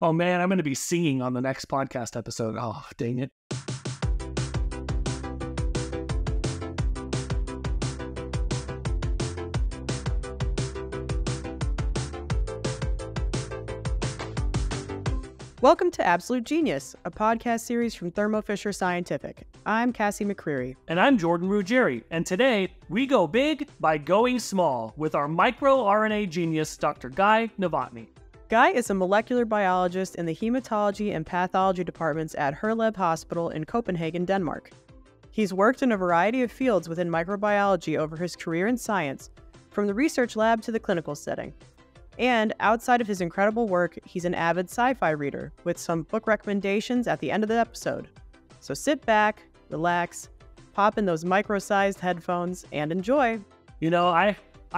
Oh man, I'm going to be singing on the next podcast episode. Oh, dang it. Welcome to Absolute Genius, a podcast series from Thermo Fisher Scientific. I'm Cassie McCreary. And I'm Jordan Ruggieri. And today, we go big by going small with our microRNA genius, Dr. Guy Novotny. Guy is a molecular biologist in the hematology and pathology departments at Herlev Hospital in Copenhagen, Denmark. He's worked in a variety of fields within microbiology over his career in science, from the research lab to the clinical setting. And outside of his incredible work, he's an avid sci-fi reader with some book recommendations at the end of the episode. So sit back, relax, pop in those micro-sized headphones, and enjoy. You know, I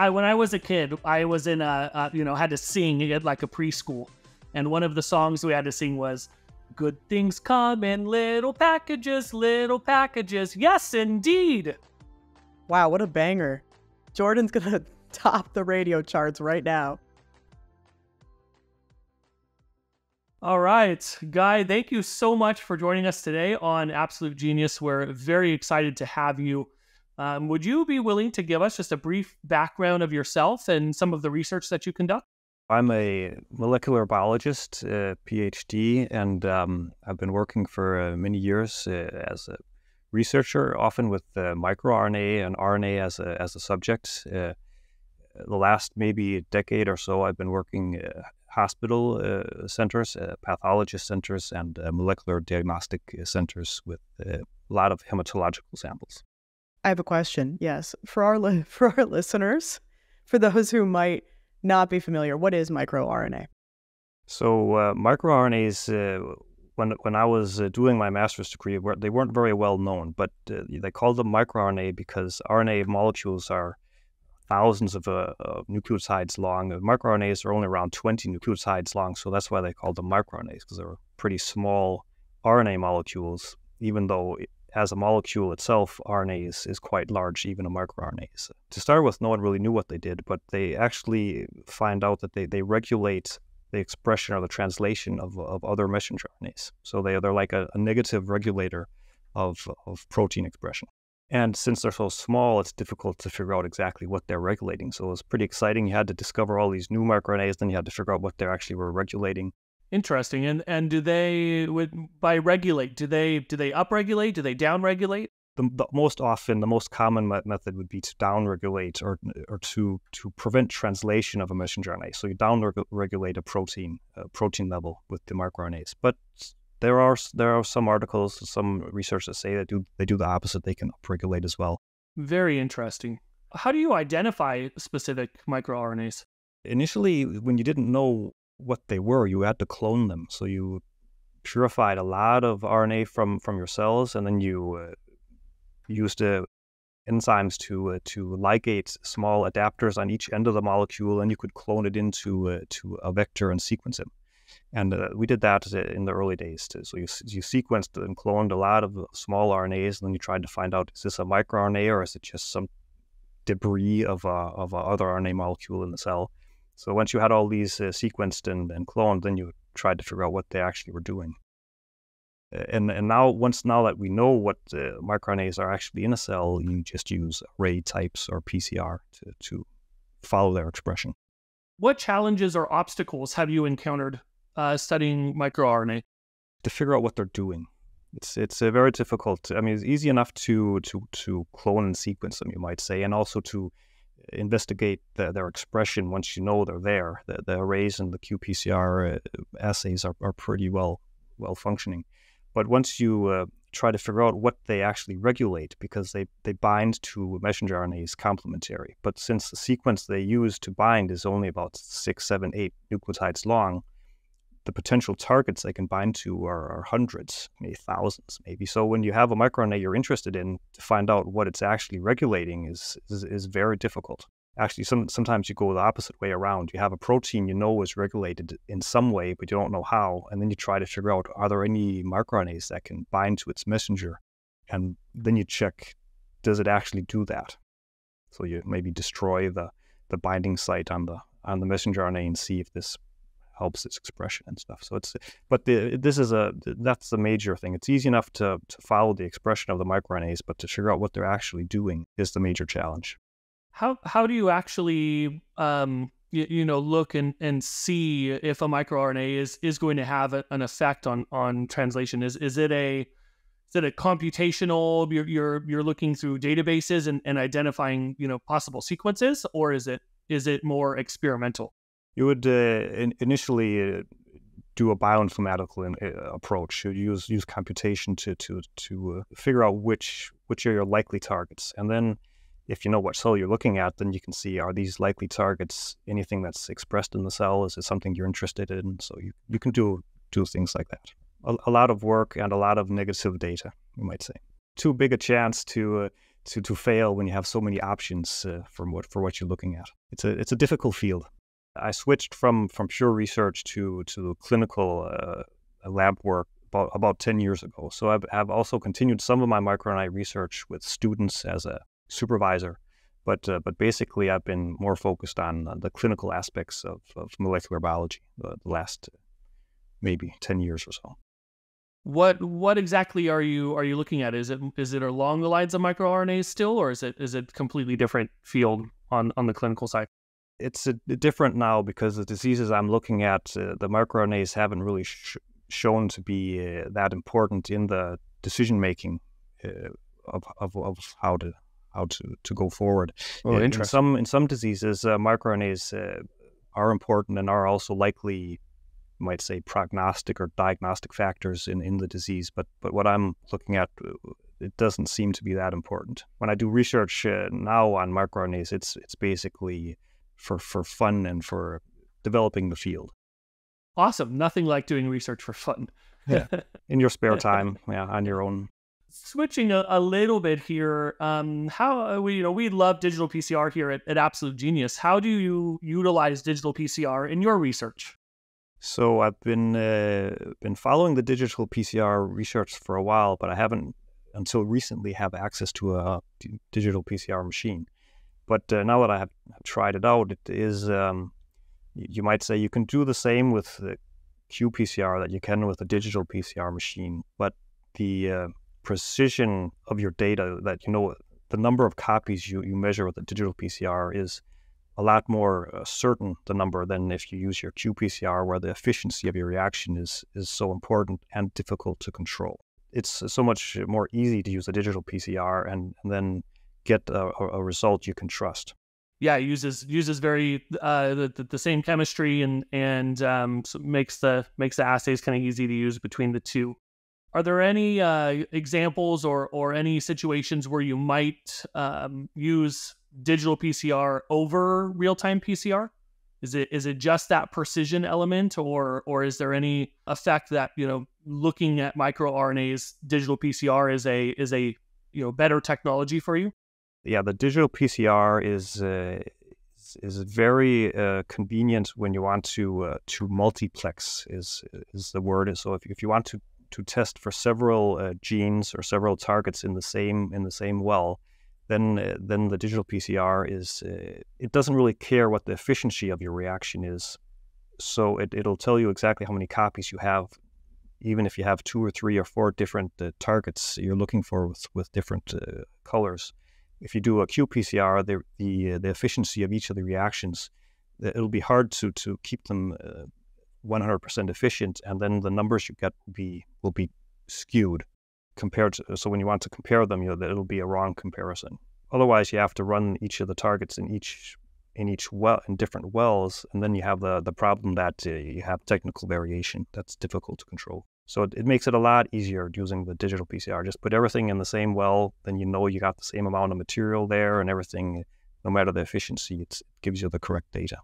when I was a kid, I was in had to sing at like a preschool. And one of the songs we had to sing was, "Good things come in little packages, little packages." Yes, indeed. Wow, what a banger. Jordan's gonna top the radio charts right now. All right, Guy, thank you so much for joining us today on Absolute Genius. We're very excited to have you. Would you be willing to give us just a brief background of yourself and some of the research that you conduct? I'm a molecular biologist, PhD, and I've been working for many years as a researcher, often with microRNA and RNA as a subject. The last maybe decade or so, I've been working hospital centers, pathologist centers, and molecular diagnostic centers with a lot of hematological samples. I have a question, yes. For our listeners, for those who might not be familiar, what is microRNA? So microRNAs, when I was doing my master's degree, they weren't very well known, but they called them microRNA because RNA molecules are thousands of nucleotides long. MicroRNAs are only around 20 nucleotides long, so that's why they called them microRNAs, because they were pretty small RNA molecules, even though as a molecule itself, RNA is quite large, even a microRNA. So to start with, no one really knew what they did, but they actually find out that they regulate the expression or the translation of other messenger RNAs. So they're like a negative regulator of protein expression. And since they're so small, it's difficult to figure out exactly what they're regulating. So it was pretty exciting. You had to discover all these new microRNAs, then you had to figure out what they actually were regulating. Interesting. And do they, by regulate, do they upregulate? Do they downregulate? The most often, the most common method would be to downregulate or to prevent translation of a messenger RNA. So you downregulate a protein level with the microRNAs. But there are some articles, some research that say that they do the opposite. They can upregulate as well. Very interesting. How do you identify specific microRNAs? Initially, when you didn't know what they were, you had to clone them. So you purified a lot of RNA from your cells, and then you used enzymes to ligate small adapters on each end of the molecule, and you could clone it into a vector and sequence it. And we did that in the early days too. So you sequenced and cloned a lot of small RNAs, and then you tried to find out, is this a microRNA or is it just some debris of a other RNA molecule in the cell? So once you had all these sequenced and cloned, then you tried to figure out what they actually were doing. And now that we know what microRNAs are actually in a cell, you just use array types or PCR to follow their expression. What challenges or obstacles have you encountered studying microRNA? To figure out what they're doing. It's very difficult. I mean, it's easy enough to clone and sequence them, you might say, and also to investigate their expression once you know they're there. The arrays and the qPCR assays are pretty well functioning. But once you try to figure out what they actually regulate, because they bind to messenger RNAs complementary. But since the sequence they use to bind is only about 6, 7, 8 nucleotides long, the potential targets they can bind to are hundreds, maybe thousands, maybe. So when you have a microRNA you're interested in, to find out what it's actually regulating is very difficult. Actually, sometimes you go the opposite way around. You have a protein you know is regulated in some way, but you don't know how. And then you try to figure out, are there any microRNAs that can bind to its messenger? And then you check, does it actually do that? So you maybe destroy the binding site on the messenger RNA and see if this helps its expression and stuff. So that's the major thing. It's easy enough to follow the expression of the microRNAs, but to figure out what they're actually doing is the major challenge. How do you actually look and see if a microRNA is going to have an effect on translation? Is it a computational, you're looking through databases and identifying possible sequences, or is it more experimental? You would initially do a bioinformatical approach. You'd use computation to figure out which are your likely targets, and then if you know what cell you're looking at, then you can see, are these likely targets anything that's expressed in the cell? Is it something you're interested in? So you can do things like that. A lot of work and a lot of negative data, you might say. Too big a chance to fail when you have so many options for what you're looking at. It's a difficult field. I switched from pure research to clinical lab work about 10 years ago. So I've also continued some of my microRNA research with students as a supervisor, but basically I've been more focused on the clinical aspects of molecular biology the last maybe 10 years or so. What exactly are you looking at? Is it along the lines of microRNAs still, or is it completely different field on the clinical side? It's different now because the diseases I'm looking at, the microRNAs haven't really shown to be that important in the decision making of how to go forward. Oh, interesting. In some diseases, microRNAs are important and are also likely, you might say, prognostic or diagnostic factors in the disease. But what I'm looking at, it doesn't seem to be that important. When I do research now on microRNAs, it's basically for fun and for developing the field. Awesome. Nothing like doing research for fun. Yeah. In your spare time, on your own. Switching a little bit here, we love digital PCR here at Absolute Genius. How do you utilize digital PCR in your research? So I've been following the digital PCR research for a while, but I haven't until recently have access to a digital PCR machine. But now that I have tried it out, it is, you might say, you can do the same with the qPCR that you can with a digital PCR machine, but the precision of your data, that the number of copies you measure with a digital PCR is a lot more certain, the number, than if you use your qPCR, where the efficiency of your reaction is so important and difficult to control. It's so much more easy to use a digital PCR and then get a result you can trust. Yeah, it uses very the same chemistry and so makes the assays kind of easy to use between the two. Are there any examples or any situations where you might use digital PCR over real-time PCR? Is it just that precision element, or is there any effect that looking at microRNAs, digital PCR is a better technology for you? Yeah, the digital PCR is very convenient when you want to multiplex is the word. So if you want to test for several genes or several targets in the same well, then the digital PCR it doesn't really care what the efficiency of your reaction is. So it'll tell you exactly how many copies you have, even if you have 2 or 3 or 4 different targets you're looking for with different colors. If you do a qPCR, the efficiency of each of the reactions, it'll be hard to keep them 100% efficient, and then the numbers you get will be skewed compared to. So when you want to compare them, it'll be a wrong comparison. Otherwise, you have to run each of the targets in each well in different wells, and then you have the problem that you have technical variation that's difficult to control. So it makes it a lot easier using the digital PCR. Just put everything in the same well, then you got the same amount of material there, and everything, no matter the efficiency, it gives you the correct data.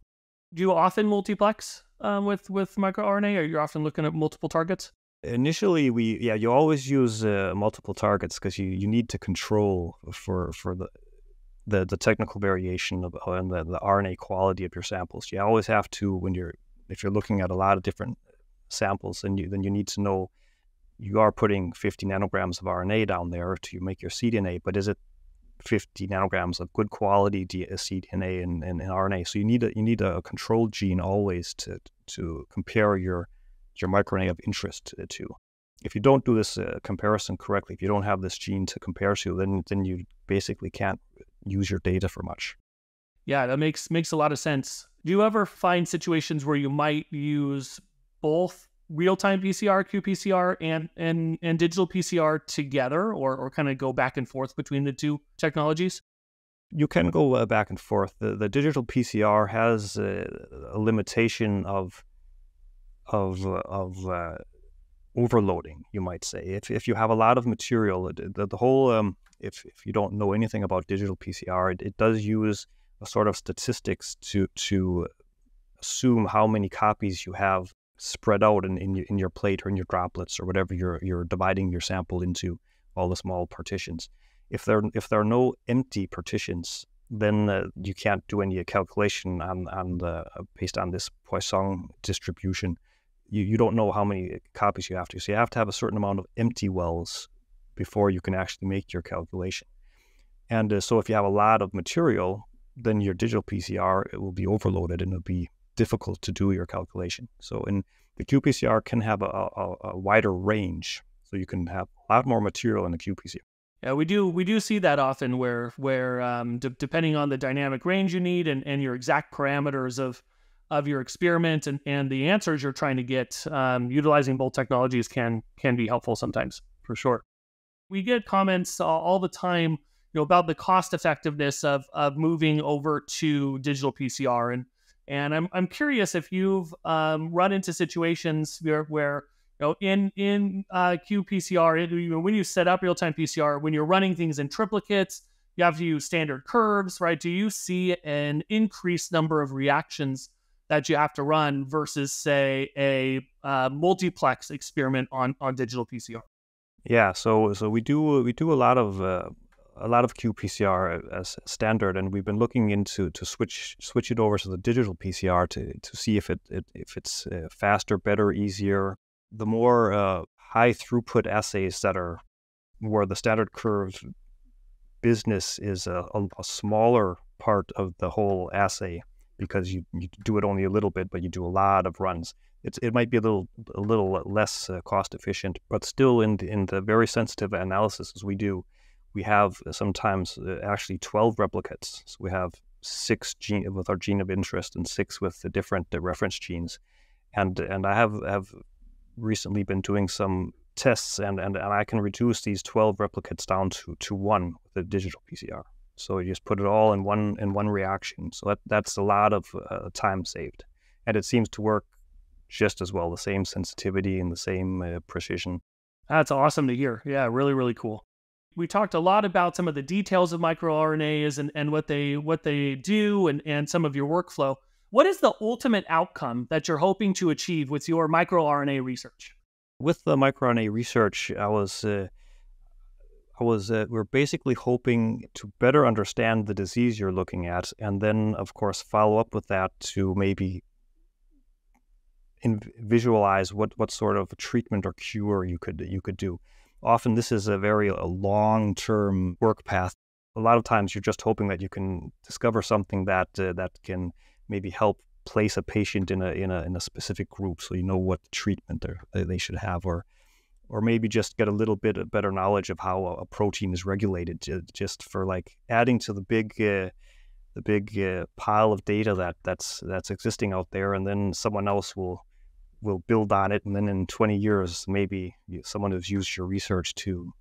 Do you often multiplex with microRNA, or you're often looking at multiple targets? Initially, you always use multiple targets because you need to control for the technical variation and the RNA quality of your samples. You always have to, if you're looking at a lot of different samples, then you need to know you are putting 50 nanograms of RNA down there to make your cDNA, but is it 50 nanograms of good quality cDNA and RNA. So you need a control gene always to compare your microRNA of interest to. If you don't do this comparison correctly, if you don't have this gene to compare to, then you basically can't use your data for much. Yeah, that makes a lot of sense. Do you ever find situations where you might use both real-time PCR, qPCR, and digital PCR together, or kind of go back and forth between the two technologies? You can go back and forth. The digital PCR has a limitation of overloading, you might say. If you have a lot of material, the whole if you don't know anything about digital PCR, it does use a sort of statistics to assume how many copies you have spread out in your plate or in your droplets or whatever you're dividing your sample into, all the small partitions. If there are no empty partitions, then you can't do any calculation based on this Poisson distribution. You don't know how many copies you have to. So you have to have a certain amount of empty wells before you can actually make your calculation. And so if you have a lot of material, then your digital PCR, it will be overloaded and it'll be difficult to do your calculation. So in the qPCR can have a wider range. So you can have a lot more material in the qPCR. Yeah, we do see that often where depending on the dynamic range you need and your exact parameters of your experiment and the answers you're trying to get, utilizing both technologies can be helpful sometimes, for sure. We get comments all the time, about the cost effectiveness of moving over to digital PCR, and I'm curious if you've run into situations where in qPCR, when you set up real-time PCR, when you're running things in triplicates, you have to use standard curves, right? Do you see an increased number of reactions that you have to run versus, say, a multiplex experiment on digital PCR? Yeah, so we do a lot of qPCR as standard, and we've been looking into to switch it over to the digital PCR to see if it's faster, better, easier. The more high throughput assays that are where the standard curve business is a smaller part of the whole assay, because you do it only a little bit, but you do a lot of runs. It might be a little less cost efficient, but still in the very sensitive analysis we do, we have sometimes actually 12 replicates. So we have 6 with our gene of interest and 6 with the different reference genes, and I have recently been doing some tests, and I can reduce these 12 replicates down to 1 with the digital PCR. So you just put it all in one reaction. So that's a lot of time saved, and it seems to work just as well. The same sensitivity and the same precision. That's awesome to hear. Yeah, really, really cool. We talked a lot about some of the details of microRNAs and what they do and some of your workflow. What is the ultimate outcome that you're hoping to achieve with your microRNA research? With the microRNA research, we're basically hoping to better understand the disease you're looking at, and then, of course, follow up with that to maybe visualize what sort of treatment or cure you could do. Often this is a very long-term work path. A lot of times you're just hoping that you can discover something that can maybe help place a patient in a specific group, so you know what treatment they should have, or maybe just get a little bit of better knowledge of how a protein is regulated, just for like adding to the big pile of data that's existing out there, and then someone else will build on it, and then in 20 years maybe someone has used your research to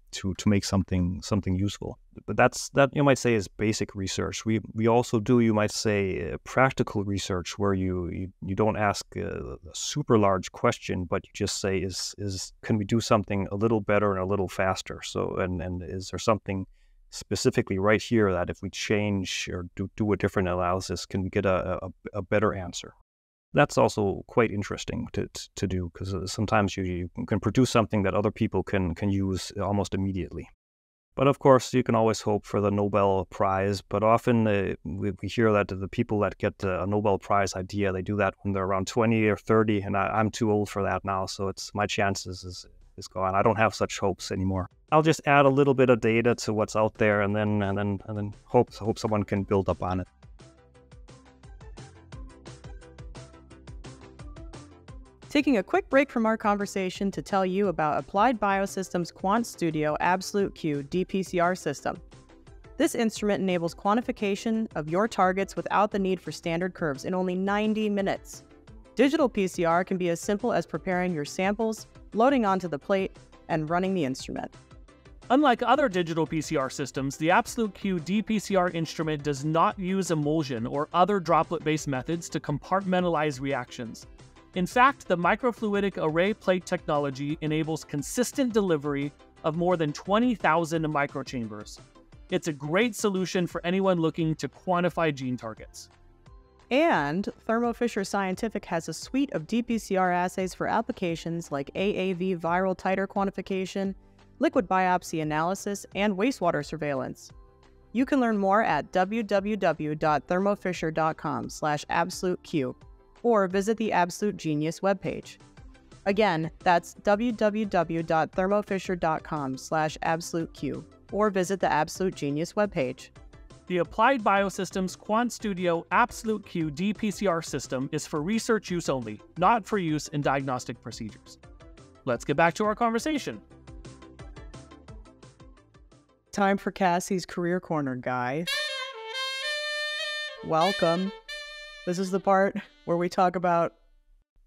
make something useful. But that you might say is basic research. We also do, you might say, practical research, where you don't ask a super large question, but you just say, is can we do something a little better and a little faster? So and is there something specifically right here that if we change or do a different analysis, can we get a better answer? That's also quite interesting to do, because sometimes you can produce something that other people can use almost immediately. But of course, you can always hope for the Nobel Prize. But often we hear that the people that get a Nobel Prize idea, they do that when they're around 20 or 30, and I'm too old for that now. So my chances is gone. I don't have such hopes anymore. I'll just add a little bit of data to what's out there, and then hope someone can build up on it. Taking a quick break from our conversation to tell you about Applied Biosystems QuantStudio Absolute Q dPCR system. This instrument enables quantification of your targets without the need for standard curves in only 90 minutes. Digital PCR can be as simple as preparing your samples, loading onto the plate, and running the instrument. Unlike other digital PCR systems, the Absolute Q dPCR instrument does not use emulsion or other droplet-based methods to compartmentalize reactions. In fact, the microfluidic array plate technology enables consistent delivery of more than 20,000 microchambers. It's a great solution for anyone looking to quantify gene targets. And Thermo Fisher Scientific has a suite of dPCR assays for applications like AAV viral titer quantification, liquid biopsy analysis, and wastewater surveillance. You can learn more at www.thermofisher.com/absoluteq or visit the Absolute Genius webpage. Again, that's www.thermofisher.com/absoluteq or visit the Absolute Genius webpage. The Applied Biosystems QuantStudio Absolute Q dPCR system is for research use only, not for use in diagnostic procedures. Let's get back to our conversation. Time for Cassie's Career Corner, guy. Welcome. This is the part where we talk about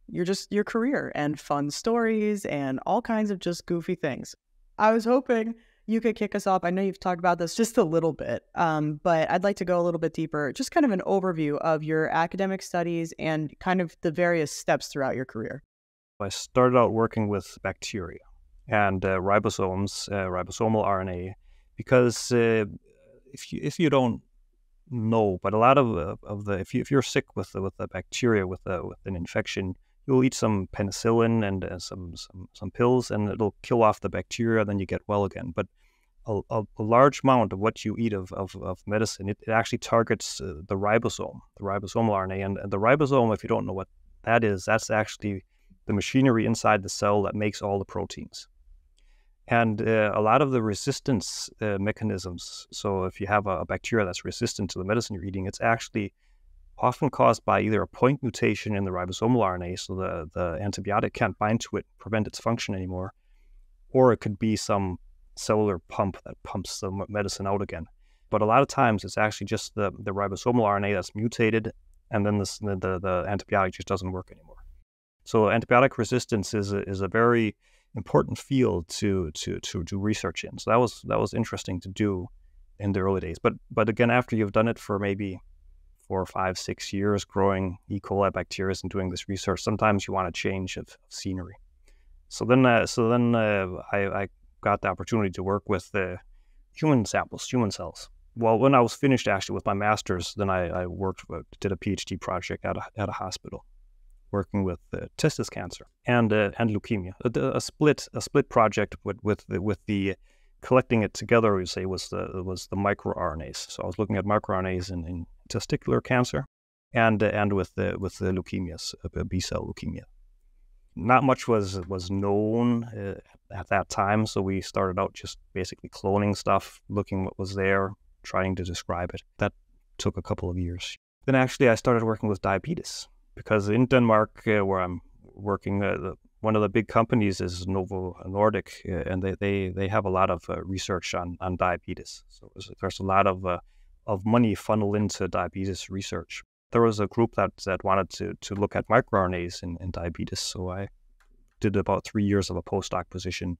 your career and fun stories and all kinds of just goofy things. I was hoping you could kick us off. I know you've talked about this just a little bit, but I'd like to go a little bit deeper. Just kind of an overview of your academic studies and kind of the various steps throughout your career. I started out working with bacteria and ribosomes, ribosomal RNA, because if you don't know, but a lot of the if you're sick with the bacteria with an infection, you'll eat some penicillin and some pills, and it'll kill off the bacteria. Then you get well again. But a large amount of what you eat of medicine, it actually targets the ribosomal RNA, and the ribosome, if you don't know what that is, that's actually the machinery inside the cell that makes all the proteins. And a lot of the resistance mechanisms, so if you have a bacteria that's resistant to the medicine you're eating, it's actually often caused by either a point mutation in the ribosomal RNA, so the antibiotic can't bind to it, prevent its function anymore, or it could be some cellular pump that pumps the medicine out again. But a lot of times it's actually just the ribosomal RNA that's mutated, and then the antibiotic just doesn't work anymore. So antibiotic resistance is a very important field to do research in. So that was interesting to do in the early days. But again, after you've done it for maybe 4, 5, 6 years, growing E. coli bacteria and doing this research, sometimes you want a change of scenery. So then I got the opportunity to work with human samples, human cells. Well, when I was finished actually with my master's, then I did a PhD project at a hospital, working with testis cancer and leukemia. A split project with the collecting it together, we say, was the microRNAs. So I was looking at microRNAs in testicular cancer and with the leukemias, B-cell leukemia. Not much was known at that time, so we started out just basically cloning stuff, looking what was there, trying to describe it. That took a couple of years. Then actually I started working with diabetes, because in Denmark, where I'm working, one of the big companies is Novotny, and they have a lot of research on diabetes. So there's a lot of money funneled into diabetes research. There was a group that wanted to look at microRNAs in diabetes, so I did about 3 years of a postdoc position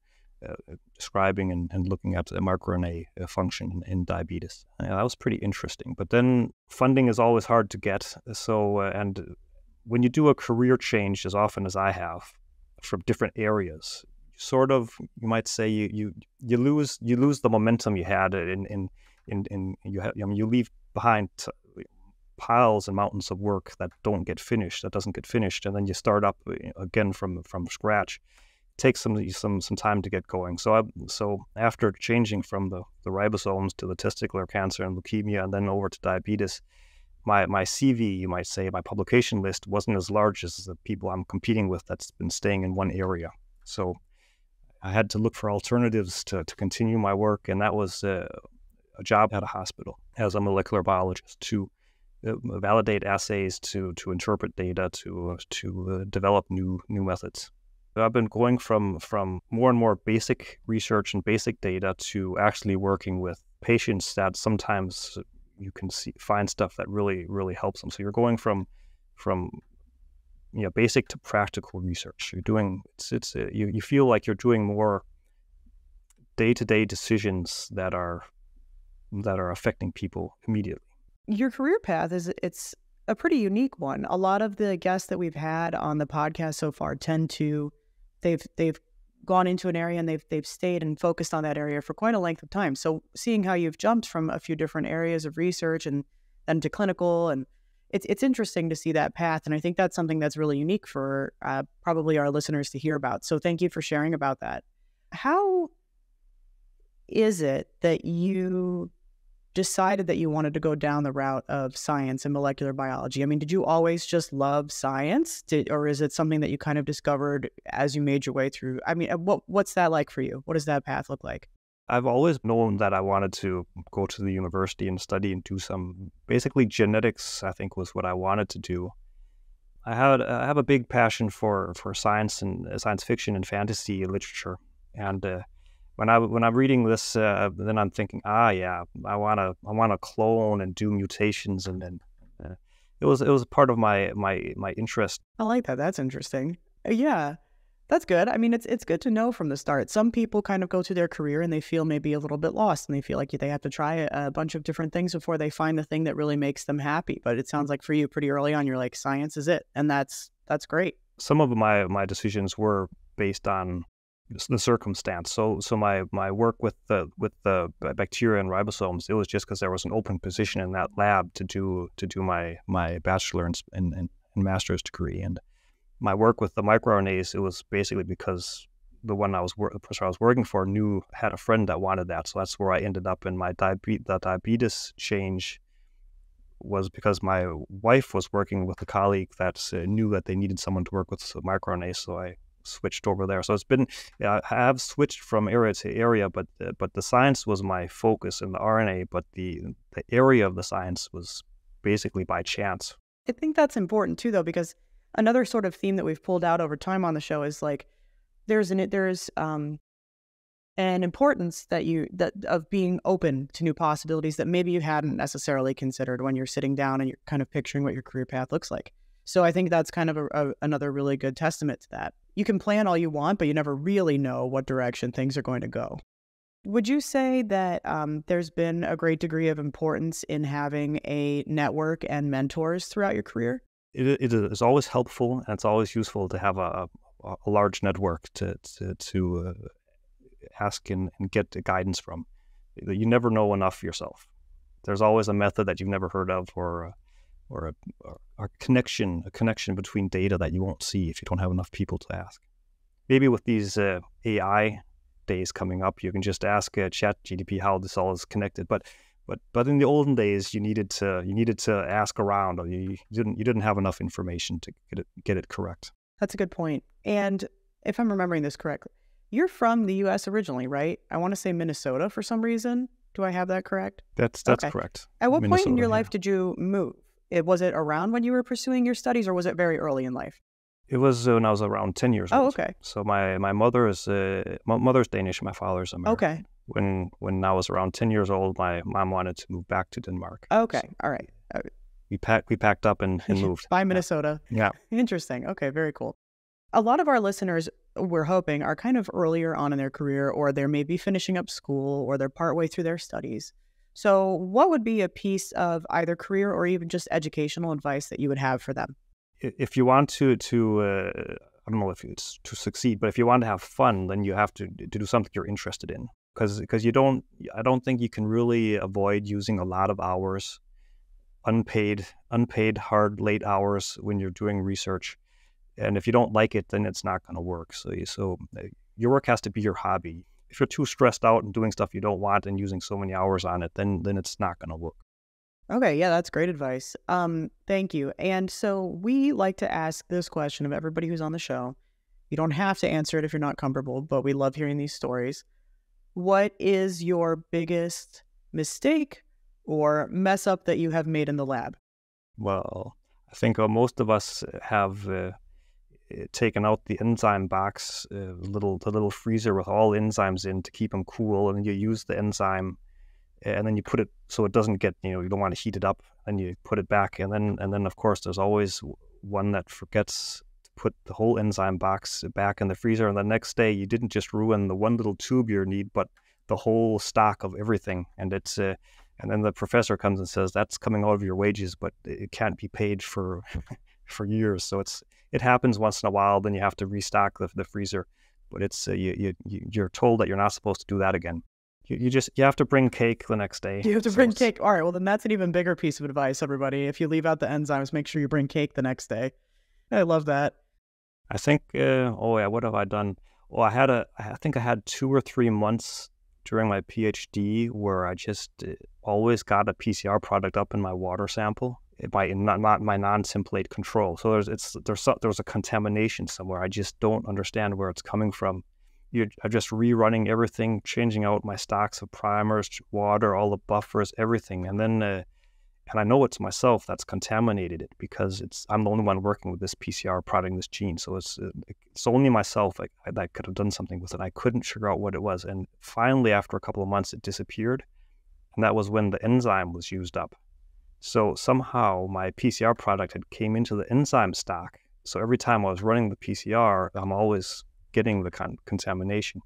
describing and looking at the microRNA function in diabetes. That was pretty interesting. But then funding is always hard to get. So and when you do a career change, as often as I have, from different areas, you might say you lose the momentum you had you leave behind piles and mountains of work that doesn't get finished, and then you start up again from scratch. It takes some time to get going. So after changing from the ribosomes to the testicular cancer and leukemia, and then over to diabetes, my CV, you might say, my publication list wasn't as large as the people I'm competing with that's been staying in one area. So I had to look for alternatives to continue my work, and that was a job at a hospital as a molecular biologist to validate assays, to interpret data, to develop new methods. I've been going from more and more basic research and basic data to actually working with patients that sometimes you can find stuff that really helps them. So you're going from basic to practical research. You're doing you feel like you're doing more day-to-day decisions that are affecting people immediately. Your career path it's a pretty unique one. A lot of the guests that we've had on the podcast so far tend to they've gone into an area and they've stayed and focused on that area for quite a length of time. So seeing how you've jumped from a few different areas of research and then to clinical, and it's interesting to see that path. And I think that's something that's really unique for probably our listeners to hear about. So thank you for sharing about that. How is it that you decided that you wanted to go down the route of science and molecular biology? I mean, did you always just love science, or is it something that you kind of discovered as you made your way through? I mean, what's that like for you? What does that path look like? I've always known that I wanted to go to the university and study and do some, basically genetics, I think was what I wanted to do. I have a big passion for science and science fiction and fantasy literature. And when I'm reading this, then I'm thinking, yeah, I wanna clone and do mutations, and then it was part of my interest. I like that. That's interesting. Yeah, that's good. I mean, it's good to know from the start. Some people kind of go through their career and they feel maybe a little bit lost, and they feel like they have to try a bunch of different things before they find the thing that really makes them happy. But it sounds like for you, pretty early on, you're like, science is it, and that's great. Some of my decisions were based on the circumstance. So my work with the bacteria and ribosomes, it was just because there was an open position in that lab to do my bachelor and master's degree. And my work with the microRNAs, it was basically because the one the person I was working for had a friend that wanted that. So that's where I ended up. And the diabetes change was because my wife was working with a colleague that knew that they needed someone to work with microRNAs. So I switched over there. So it's been, I have switched from area to area, but the science was my focus in the RNA, but the area of the science was basically by chance. I think that's important too, though, because another sort of theme that we've pulled out over time on the show is like there's an importance of being open to new possibilities that maybe you hadn't necessarily considered when you're sitting down and you're kind of picturing what your career path looks like. So I think that's kind of another really good testament to that. You can plan all you want, but you never really know what direction things are going to go. Would you say that there's been a great degree of importance in having a network and mentors throughout your career? It is always helpful, and it's always useful to have a large network to ask and get guidance from. You never know enough yourself. There's always a method that you've never heard of, or a connection between data that you won't see if you don't have enough people to ask. Maybe with these AI days coming up, you can just ask ChatGPT how this all is connected. But in the olden days, you needed to ask around, or you didn't have enough information to get it correct. That's a good point. And if I'm remembering this correctly, you're from the U.S. originally, right? I want to say Minnesota for some reason. Do I have that correct? That's okay. Correct. At what point in your life did you move? Was it around when you were pursuing your studies, or was it very early in life? It was when I was around 10 years old. Oh, okay. So my mother's Danish, my father's American. Okay. When I was around 10 years old, my mom wanted to move back to Denmark. Okay. So all right. We packed up and moved. By Minnesota. Yeah. Interesting. Okay. Very cool. A lot of our listeners, we're hoping, are kind of earlier on in their career, or they're maybe finishing up school, or they're partway through their studies. So what would be a piece of either career or even just educational advice that you would have for them? If you want to I don't know if it's to succeed, but if you want to have fun, then you have to do something you're interested in. Because I don't think you can really avoid using a lot of hours, unpaid, hard, late hours when you're doing research. And if you don't like it, then it's not going to work. So your work has to be your hobby. If you're too stressed out and doing stuff you don't want and using so many hours on it, then it's not going to work. Okay, yeah, that's great advice. Thank you. And so we like to ask this question of everybody who's on the show. You don't have to answer it if you're not comfortable, but we love hearing these stories. What is your biggest mistake or mess up that you have made in the lab? Well, I think most of us have taken out the enzyme box, the little freezer with all enzymes in to keep them cool, and then you use the enzyme, and then you put it so it doesn't get, you don't want to heat it up, and you put it back, and then of course there's always one that forgets to put the whole enzyme box back in the freezer, and the next day you didn't just ruin the one little tube you need, but the whole stock of everything, and it's and then the professor comes and says that's coming out of your wages, but it can't be paid for for years. So it happens once in a while. Then you have to restock the freezer, but it's you're told that you're not supposed to do that again. You have to bring cake the next day. You have to bring cake. All right. Well, then that's an even bigger piece of advice, everybody. If you leave out the enzymes, make sure you bring cake the next day. I love that. I think. What have I done? Well, I think I had 2 or 3 months during my PhD where I just always got a PCR product up in my water sample, not my non-simplate control. So there's a contamination somewhere. I just don't understand where it's coming from. I'm just rerunning everything, changing out my stocks of primers, water, all the buffers, everything, and then and I know it's myself that's contaminated it because I'm the only one working with this PCR product, this gene. So it's only myself that could have done something with it. I couldn't figure out what it was, and finally, after a couple of months, it disappeared, and that was when the enzyme was used up. So somehow my PCR product had came into the enzyme stock. So every time I was running the PCR, I'm always getting the contamination.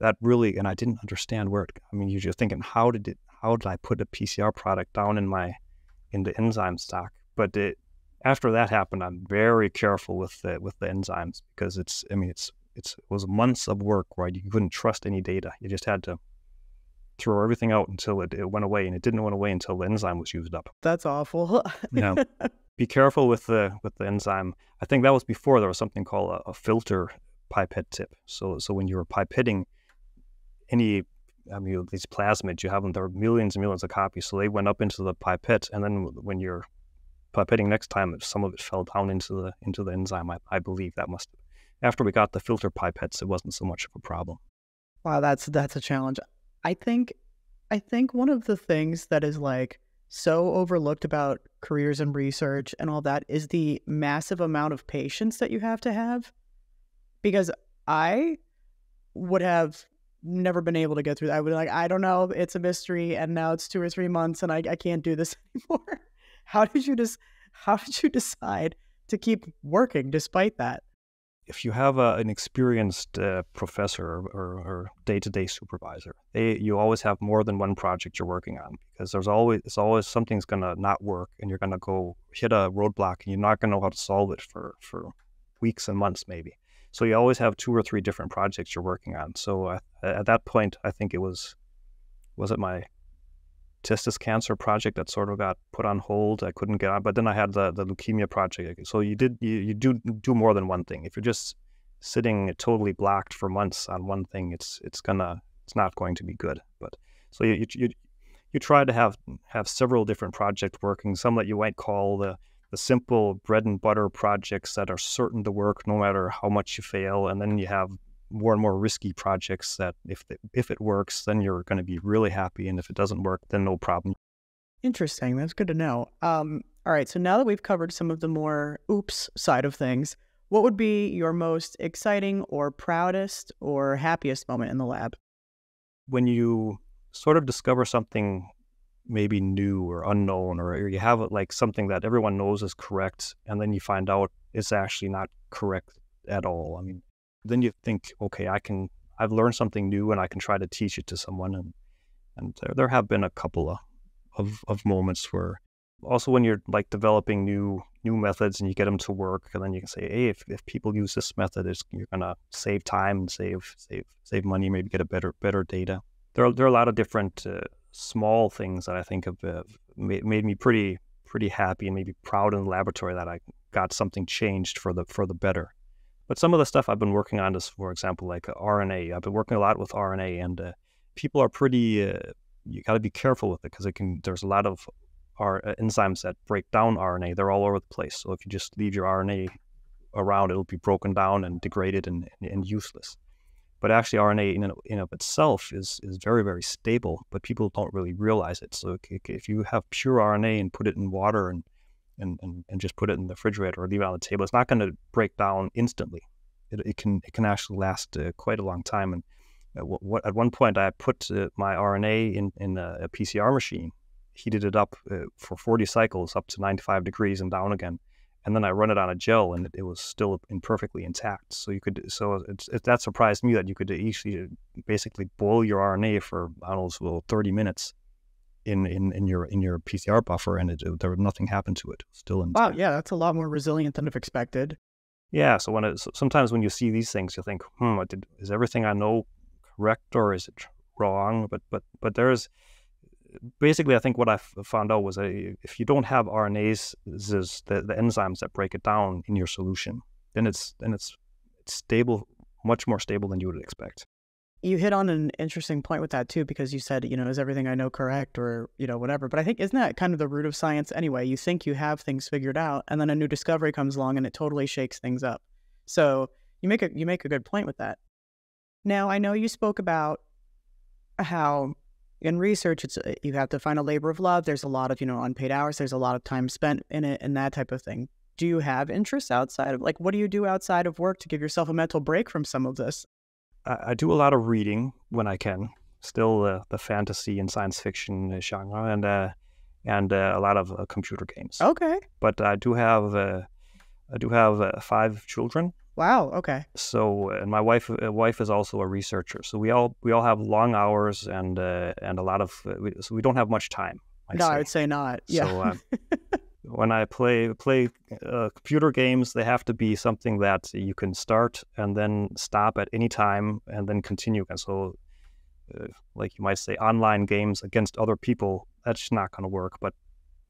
That really, and I didn't understand where it. I mean, you're just thinking, how did I put a PCR product down in the enzyme stock? But after that happened, I'm very careful with the enzymes because it was months of work where you couldn't trust any data. You just had to throw everything out until it went away, and it didn't went away until the enzyme was used up. That's awful. Yeah, be careful with the enzyme. I think that was before there was something called a filter pipette tip. So when you were pipetting these plasmids, you have them, there are millions and millions of copies. So they went up into the pipette, and then when you're pipetting next time, some of it fell down into the enzyme. I believe that must. After we got the filter pipettes, it wasn't so much of a problem. Wow, that's a challenge. I think one of the things that is like so overlooked about careers in research and all that is the massive amount of patience that you have to have. Because I would have never been able to get through that. I would be like, I don't know, it's a mystery, and now it's 2 or 3 months, and I can't do this anymore. How did you decide to keep working despite that? If you have an experienced professor or day-to-day supervisor, you always have more than one project you're working on, because it's always something's gonna not work, and you're gonna go hit a roadblock, and you're not gonna know how to solve it for weeks and months maybe. So you always have 2 or 3 different projects you're working on. So at that point, I think was it my testis cancer project that sort of got put on hold. I couldn't get on, but then I had the leukemia project. So you do more than one thing. If you're just sitting totally blocked for months on one thing, it's not going to be good. But so you try to have several different projects working. Some that you might call the simple bread and butter projects that are certain to work no matter how much you fail, and then you have more and more risky projects that if it works, then you're going to be really happy, and if it doesn't work, then no problem. Interesting. That's good to know. All right. So now that we've covered some of the more oops side of things, what would be your most exciting or proudest or happiest moment in the lab? When you sort of discover something maybe new or unknown, or you have like something that everyone knows is correct, and then you find out it's actually not correct at all. I mean, then you think, okay, I've learned something new, and I can try to teach it to someone. And there have been a couple of moments where, also when you're like developing new methods and you get them to work, and then you can say, hey, if people use this method, you're gonna save time and save money, maybe get a better data. There are a lot of different small things that I think have made me pretty happy and maybe proud in the laboratory that I got something changed for the better. But some of the stuff I've been working on is, for example, like RNA. I've been working a lot with RNA, and people are pretty. You got to be careful with it because there's a lot of enzymes that break down RNA. They're all over the place. So if you just leave your RNA around, it'll be broken down and degraded and useless. But actually, RNA in and of itself is very, very stable, but people don't really realize it. So if you have pure RNA and put it in water and just put it in the refrigerator or leave it on the table, it's not going to break down instantly. It can actually last quite a long time. And at one point, I put my RNA in a PCR machine, heated it up for 40 cycles up to 95 degrees and down again. And then I run it on a gel, and it was still perfectly intact. So that surprised me that you could actually basically boil your RNA for, I don't know, 30 minutes in your PCR buffer, and there was nothing happened to it. Still intact. Wow, yeah, that's a lot more resilient than I've expected. Yeah, so sometimes when you see these things, you think, is everything I know correct or is it wrong? But there's basically, I think what I found out was if you don't have RNAs, the enzymes that break it down in your solution, then it's stable, much more stable than you would expect. You hit on an interesting point with that too, because you said, is everything I know correct or, whatever. But I think, isn't that kind of the root of science anyway? You think you have things figured out, and then a new discovery comes along and it totally shakes things up. So you make a good point with that. Now, I know you spoke about how in research, you have to find a labor of love. There's a lot of, unpaid hours. There's a lot of time spent in it and that type of thing. Do you have interests outside of, what do you do outside of work to give yourself a mental break from some of this? I do a lot of reading when I can. Still the fantasy and science fiction genre, and a lot of computer games. Okay. But I do have 5 children. Wow. Okay. So, and my wife is also a researcher. So we all have long hours and a lot of so we don't have much time. I would say not. Yeah. So when I play computer games, they have to be something that you can start and then stop at any time and then continue. And so, like you might say, online games against other people, that's not going to work. But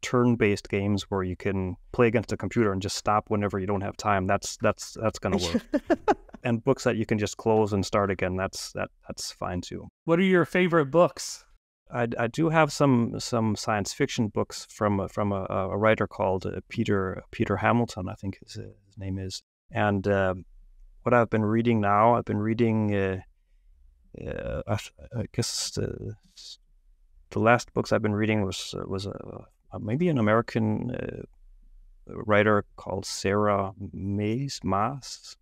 turn-based games where you can play against a computer and just stop whenever you don't have time, that's going to work. And books that you can just close and start again, that's fine too. What are your favorite books? I do have some science fiction books from a writer called Peter Hamilton, I think his name is. And what I've been reading now, I guess the last books I've been reading was maybe an American writer called Sarah Maas.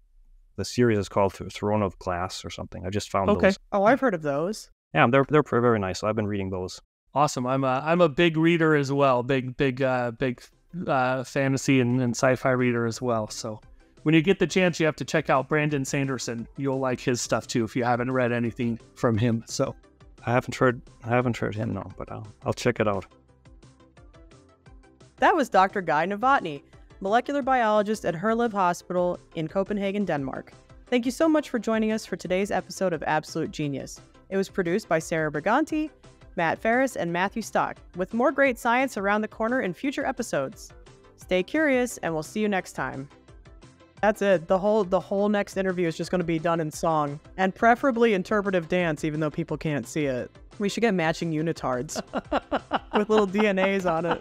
The series is called Throne of Glass or something. I just found those. Oh, I've heard of those. Yeah, they're very nice. So I've been reading those. Awesome. I'm a big reader as well. Big fantasy and sci-fi reader as well. So when you get the chance, you have to check out Brandon Sanderson. You'll like his stuff too if you haven't read anything from him. So I haven't heard him, no, but I'll check it out. That was Dr. Guy Novotny, molecular biologist at Herlev Hospital in Copenhagen, Denmark. Thank you so much for joining us for today's episode of Absolute Genius. It was produced by Sarah Briganti, Matt Ferris, and Matthew Stock, with more great science around the corner in future episodes. Stay curious, and we'll see you next time. That's it. The whole next interview is just going to be done in song, and preferably interpretive dance, even though people can't see it. We should get matching unitards with little DNAs on it.